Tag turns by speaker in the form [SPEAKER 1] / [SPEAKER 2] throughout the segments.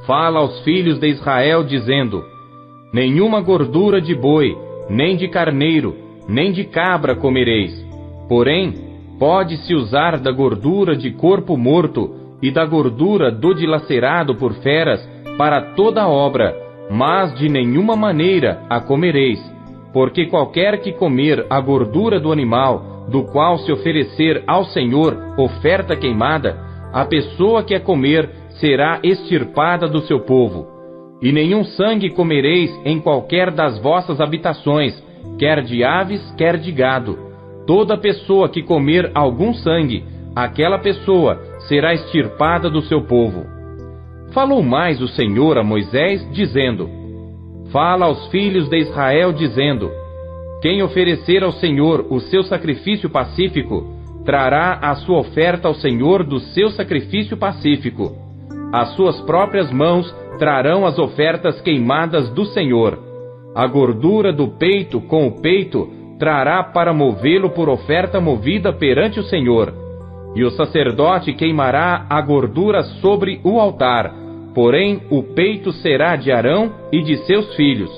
[SPEAKER 1] fala aos filhos de Israel, dizendo: nenhuma gordura de boi, nem de carneiro, nem de cabra comereis. Porém, pode-se usar da gordura de corpo morto e da gordura do dilacerado por feras para toda obra, mas de nenhuma maneira a comereis. Porque qualquer que comer a gordura do animal, do qual se oferecer ao Senhor oferta queimada, a pessoa que a comer será extirpada do seu povo. E nenhum sangue comereis em qualquer das vossas habitações, quer de aves, quer de gado. Toda pessoa que comer algum sangue, aquela pessoa será extirpada do seu povo. Falou mais o Senhor a Moisés, dizendo: fala aos filhos de Israel, dizendo: quem oferecer ao Senhor o seu sacrifício pacífico, trará a sua oferta ao Senhor do seu sacrifício pacífico. As suas próprias mãos trarão as ofertas queimadas do Senhor. A gordura do peito com o peito trará para movê-lo por oferta movida perante o Senhor. E o sacerdote queimará a gordura sobre o altar, porém o peito será de Arão e de seus filhos.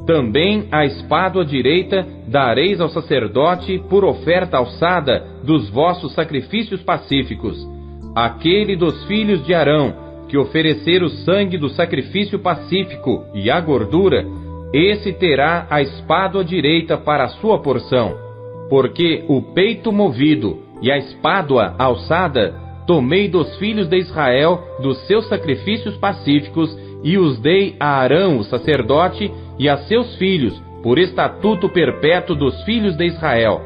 [SPEAKER 1] Também a espádua direita dareis ao sacerdote por oferta alçada dos vossos sacrifícios pacíficos. Aquele dos filhos de Arão que oferecer o sangue do sacrifício pacífico e a gordura, esse terá a espádua direita para a sua porção. Porque o peito movido e a espádua alçada tomei dos filhos de Israel dos seus sacrifícios pacíficos e os dei a Arão, o sacerdote, e a seus filhos, por estatuto perpétuo dos filhos de Israel.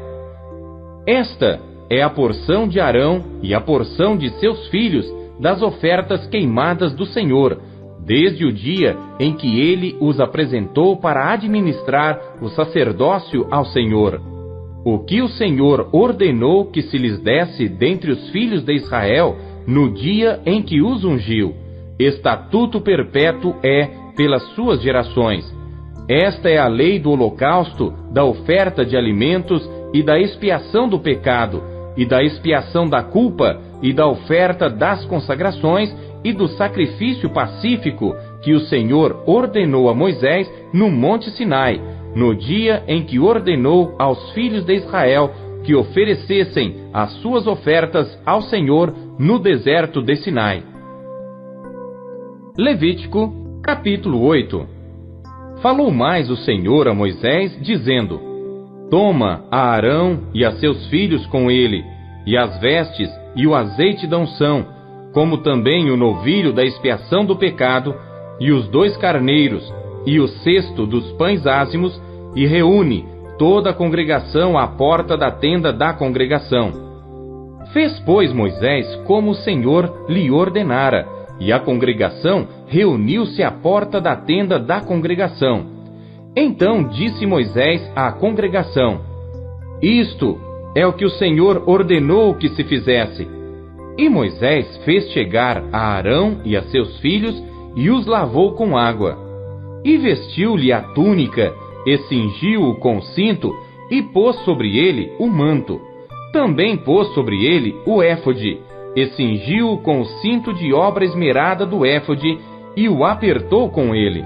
[SPEAKER 1] Esta é a porção de Arão e a porção de seus filhos das ofertas queimadas do Senhor, desde o dia em que ele os apresentou para administrar o sacerdócio ao Senhor. O que o Senhor ordenou que se lhes desse dentre os filhos de Israel no dia em que os ungiu. Estatuto perpétuo é pelas suas gerações. Esta é a lei do holocausto, da oferta de alimentos e da expiação do pecado, e da expiação da culpa, e da oferta das consagrações e do sacrifício pacífico que o Senhor ordenou a Moisés no Monte Sinai, no dia em que ordenou aos filhos de Israel que oferecessem as suas ofertas ao Senhor no deserto de Sinai. Levítico, capítulo 8. Falou mais o Senhor a Moisés, dizendo: toma a Arão e a seus filhos com ele, e as vestes e o azeite da unção, como também o novilho da expiação do pecado, e os 2 carneiros, e o cesto dos pães ázimos, e reúne toda a congregação à porta da tenda da congregação. Fez, pois, Moisés como o Senhor lhe ordenara, e a congregação reuniu-se à porta da tenda da congregação. Então disse Moisés à congregação: isto é o que o Senhor ordenou que se fizesse. E Moisés fez chegar a Arão e a seus filhos, e os lavou com água. E vestiu-lhe a túnica, e cingiu-o com cinto, e pôs sobre ele o manto. Também pôs sobre ele o éfode, e cingiu-o com o cinto de obra esmerada do éfode, e o apertou com ele.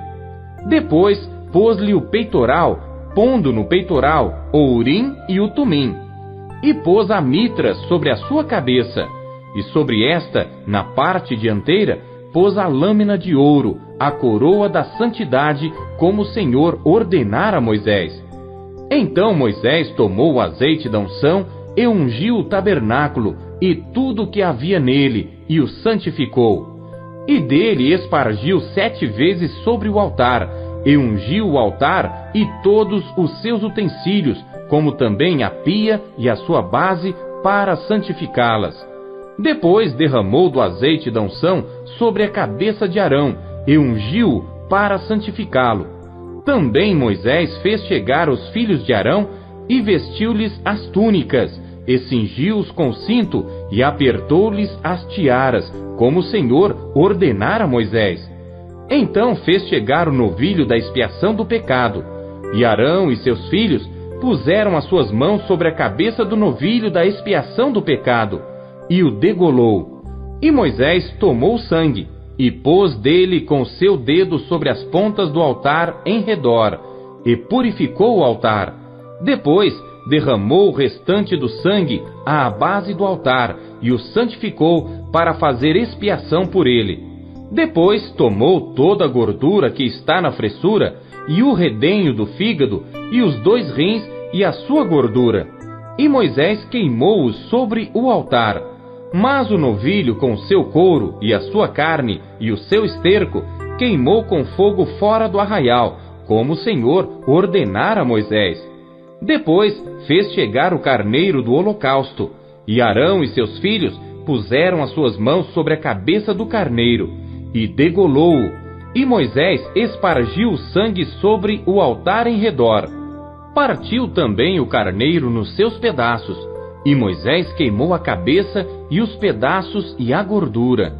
[SPEAKER 1] Depois pôs-lhe o peitoral, pondo no peitoral o urim e o tumim. E pôs a mitra sobre a sua cabeça, e sobre esta, na parte dianteira, pôs a lâmina de ouro, a coroa da santidade, como o Senhor ordenara a Moisés. Então Moisés tomou o azeite da unção e ungiu o tabernáculo e tudo o que havia nele, e o santificou. E dele espargiu 7 vezes sobre o altar, e ungiu o altar e todos os seus utensílios, como também a pia e a sua base, para santificá-las. Depois derramou do azeite da unção sobre a cabeça de Arão, e ungiu-o para santificá-lo. Também Moisés fez chegar os filhos de Arão, e vestiu-lhes as túnicas, e cingiu-os com cinto, e apertou-lhes as tiaras, como o Senhor ordenara a Moisés. Então fez chegar o novilho da expiação do pecado, e Arão e seus filhos puseram as suas mãos sobre a cabeça do novilho da expiação do pecado, e o degolou. E Moisés tomou o sangue, e pôs dele com seu dedo sobre as pontas do altar em redor, e purificou o altar. Depois derramou o restante do sangue à base do altar, e o santificou para fazer expiação por ele. Depois tomou toda a gordura que está na fressura, e o redenho do fígado, e os 2 rins, e a sua gordura. E Moisés queimou-os sobre o altar. Mas o novilho com seu couro, e a sua carne, e o seu esterco, queimou com fogo fora do arraial, como o Senhor ordenara a Moisés. Depois fez chegar o carneiro do holocausto, e Arão e seus filhos puseram as suas mãos sobre a cabeça do carneiro, e degolou-o, e Moisés espargiu o sangue sobre o altar em redor. Partiu também o carneiro nos seus pedaços, e Moisés queimou a cabeça e os pedaços e a gordura.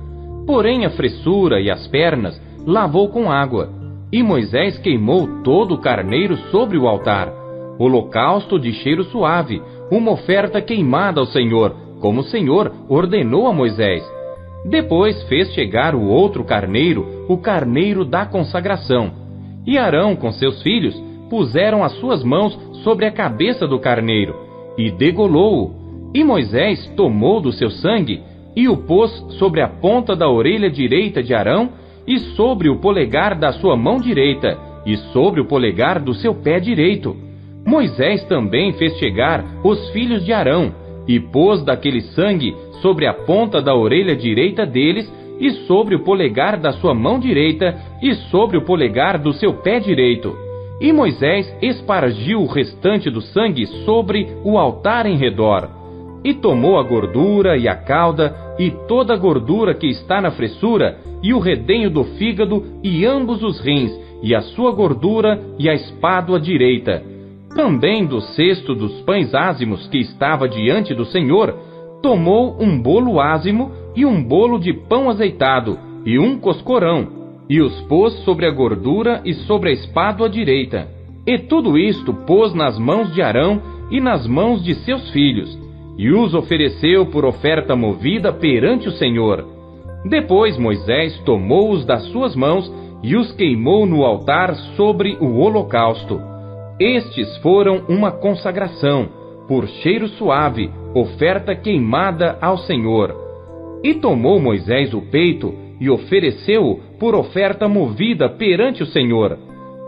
[SPEAKER 1] Porém a fressura e as pernas lavou com água, e Moisés queimou todo o carneiro sobre o altar, holocausto de cheiro suave, uma oferta queimada ao Senhor, como o Senhor ordenou a Moisés. Depois fez chegar o outro carneiro, o carneiro da consagração. E Arão com seus filhos puseram as suas mãos sobre a cabeça do carneiro, e degolou-o. E Moisés tomou do seu sangue, e o pôs sobre a ponta da orelha direita de Arão, e sobre o polegar da sua mão direita, e sobre o polegar do seu pé direito. Moisés também fez chegar os filhos de Arão, e pôs daquele sangue sobre a ponta da orelha direita deles, e sobre o polegar da sua mão direita, e sobre o polegar do seu pé direito. E Moisés espargiu o restante do sangue sobre o altar em redor. E tomou a gordura e a cauda, e toda a gordura que está na fressura, e o redenho do fígado, e ambos os rins, e a sua gordura, e a espádua direita. Também do cesto dos pães ázimos que estava diante do Senhor, tomou um bolo ázimo, e um bolo de pão azeitado, e um coscorão, e os pôs sobre a gordura e sobre a espádua direita. E tudo isto pôs nas mãos de Arão e nas mãos de seus filhos, e os ofereceu por oferta movida perante o Senhor. Depois Moisés tomou-os das suas mãos e os queimou no altar sobre o holocausto. Estes foram uma consagração, por cheiro suave, oferta queimada ao Senhor. E tomou Moisés o peito e ofereceu-o por oferta movida perante o Senhor.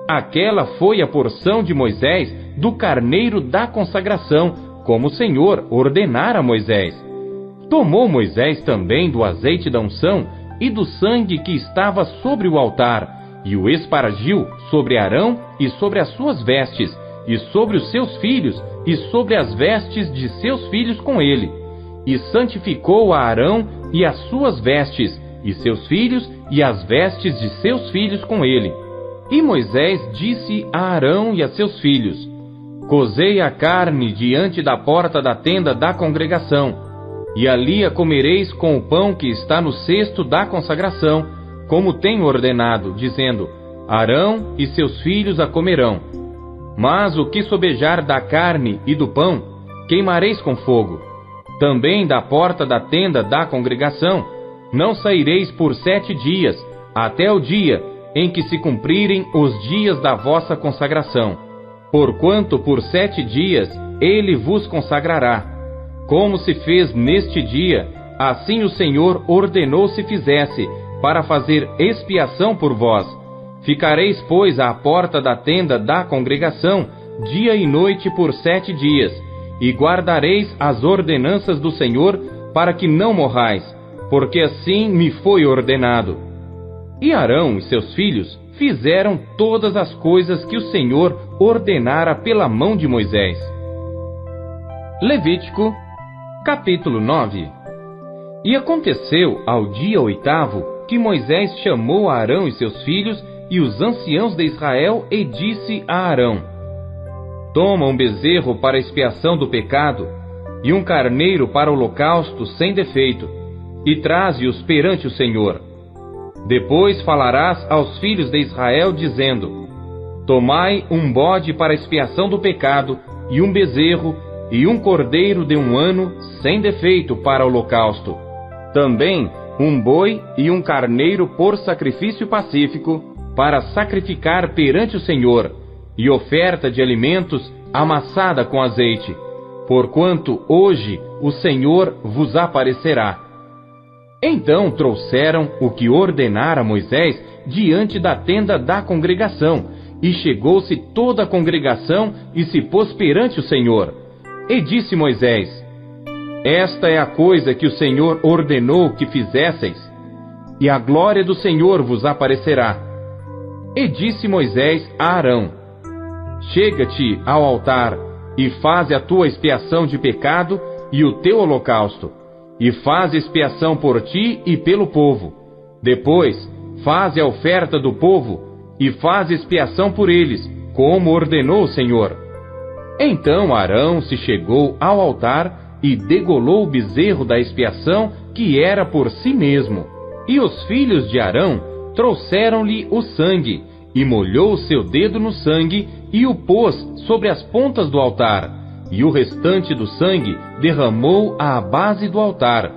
[SPEAKER 1] Aquela foi a porção de Moisés do carneiro da consagração, como o Senhor ordenara a Moisés. Tomou Moisés também do azeite da unção e do sangue que estava sobre o altar, e o espargiu sobre Arão e sobre as suas vestes, e sobre os seus filhos, e sobre as vestes de seus filhos com ele. E santificou a Arão e as suas vestes, e seus filhos, e as vestes de seus filhos com ele. E Moisés disse a Arão e a seus filhos: Cozei a carne diante da porta da tenda da congregação, e ali a comereis com o pão que está no cesto da consagração, como tenho ordenado, dizendo: Arão e seus filhos a comerão. Mas o que sobejar da carne e do pão, queimareis com fogo. Também da porta da tenda da congregação não saireis por 7 dias, até o dia em que se cumprirem os dias da vossa consagração. Porquanto por 7 dias ele vos consagrará. Como se fez neste dia, assim o Senhor ordenou se fizesse, para fazer expiação por vós. Ficareis, pois, à porta da tenda da congregação, dia e noite por 7 dias, e guardareis as ordenanças do Senhor, para que não morrais, porque assim me foi ordenado. E Arão e seus filhos fizeram todas as coisas que o Senhor ordenara pela mão de Moisés. Levítico, capítulo 9. E aconteceu ao dia 8º que Moisés chamou a Arão e seus filhos e os anciãos de Israel e disse a Arão: Toma um bezerro para expiação do pecado e um carneiro para o holocausto sem defeito, e traze-os perante o Senhor. Depois falarás aos filhos de Israel, dizendo: Tomai um bode para expiação do pecado, e um bezerro, e um cordeiro de 1 ano, sem defeito para o holocausto. Também um boi e um carneiro por sacrifício pacífico, para sacrificar perante o Senhor, e oferta de alimentos amassada com azeite, porquanto hoje o Senhor vos aparecerá. Então trouxeram o que ordenara Moisés diante da tenda da congregação, e chegou-se toda a congregação e se pôs perante o Senhor. E disse Moisés: Esta é a coisa que o Senhor ordenou que fizesseis, e a glória do Senhor vos aparecerá. E disse Moisés a Arão: Chega-te ao altar, e faze a tua expiação de pecado e o teu holocausto, e faze expiação por ti e pelo povo. Depois, faze a oferta do povo, e faze expiação por eles, como ordenou o Senhor. Então Arão se chegou ao altar e degolou o bezerro da expiação, que era por si mesmo. E os filhos de Arão trouxeram-lhe o sangue, e molhou o seu dedo no sangue, e o pôs sobre as pontas do altar, e o restante do sangue derramou à base do altar.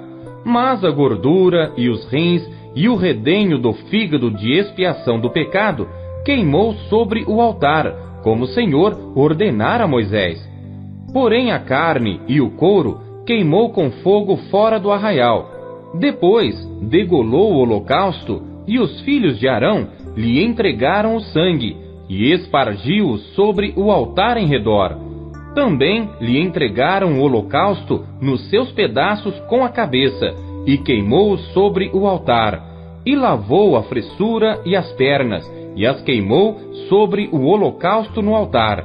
[SPEAKER 1] Mas a gordura e os rins e o redenho do fígado de expiação do pecado queimou sobre o altar, como o Senhor ordenara a Moisés. Porém a carne e o couro queimou com fogo fora do arraial. Depois degolou o holocausto, e os filhos de Arão lhe entregaram o sangue, e espargiu-o sobre o altar em redor. Também lhe entregaram o holocausto nos seus pedaços com a cabeça, e queimou-o sobre o altar, e lavou a fressura e as pernas, e as queimou sobre o holocausto no altar.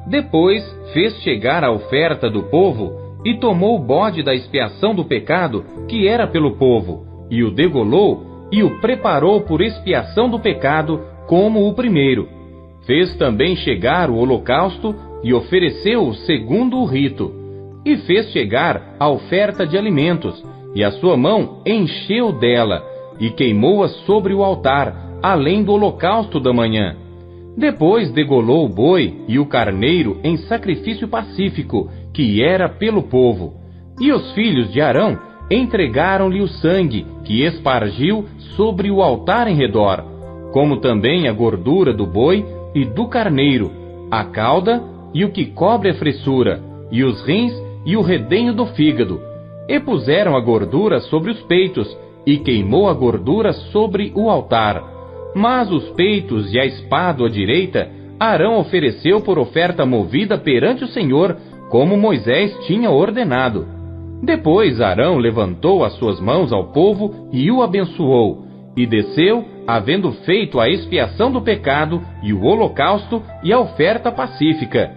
[SPEAKER 1] Depois fez chegar a oferta do povo, e tomou o bode da expiação do pecado, que era pelo povo, e o degolou, e o preparou por expiação do pecado, como o primeiro. Fez também chegar o holocausto, e ofereceu-o segundo o rito. E fez chegar a oferta de alimentos, e a sua mão encheu dela, e queimou-a sobre o altar, além do holocausto da manhã. Depois degolou o boi e o carneiro em sacrifício pacífico, que era pelo povo. E os filhos de Arão entregaram-lhe o sangue, que espargiu sobre o altar em redor, como também a gordura do boi e do carneiro, a cauda e o que cobre a fressura, e os rins e o redenho do fígado. E puseram a gordura sobre os peitos, e queimou a gordura sobre o altar. Mas os peitos e a espádua direita, Arão ofereceu por oferta movida perante o Senhor, como Moisés tinha ordenado. Depois Arão levantou as suas mãos ao povo e o abençoou, e desceu, havendo feito a expiação do pecado, e o holocausto e a oferta pacífica.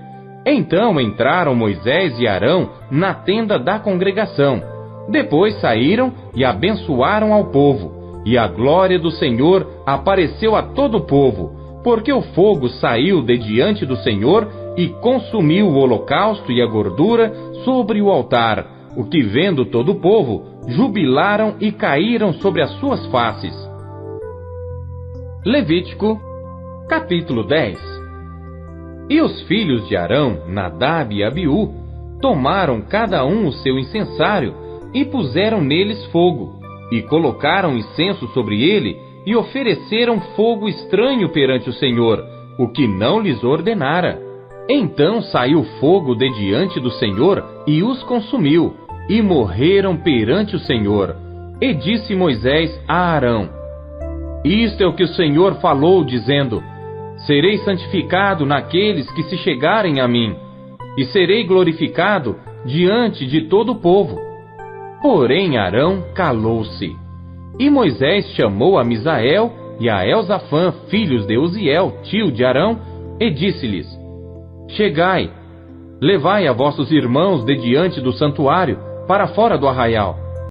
[SPEAKER 1] Então entraram Moisés e Arão na tenda da congregação. Depois saíram e abençoaram ao povo. E a glória do Senhor apareceu a todo o povo, porque o fogo saiu de diante do Senhor e consumiu o holocausto e a gordura sobre o altar, o que vendo todo o povo, jubilaram e caíram sobre as suas faces. Levítico, capítulo 10. E os filhos de Arão, Nadab e Abiú, tomaram cada um o seu incensário e puseram neles fogo, e colocaram incenso sobre ele, e ofereceram fogo estranho perante o Senhor, o que não lhes ordenara. Então saiu fogo de diante do Senhor, e os consumiu, e morreram perante o Senhor. E disse Moisés a Arão: Isto é o que o Senhor falou, dizendo: Serei santificado naqueles que se chegarem a mim, e serei glorificado diante de todo o povo. Porém Arão calou-se. E Moisés chamou a Misael e a Elzafã, filhos de Uziel, tio de Arão, e disse-lhes: Chegai, levai a vossos irmãos de diante do santuário, para fora do arraial.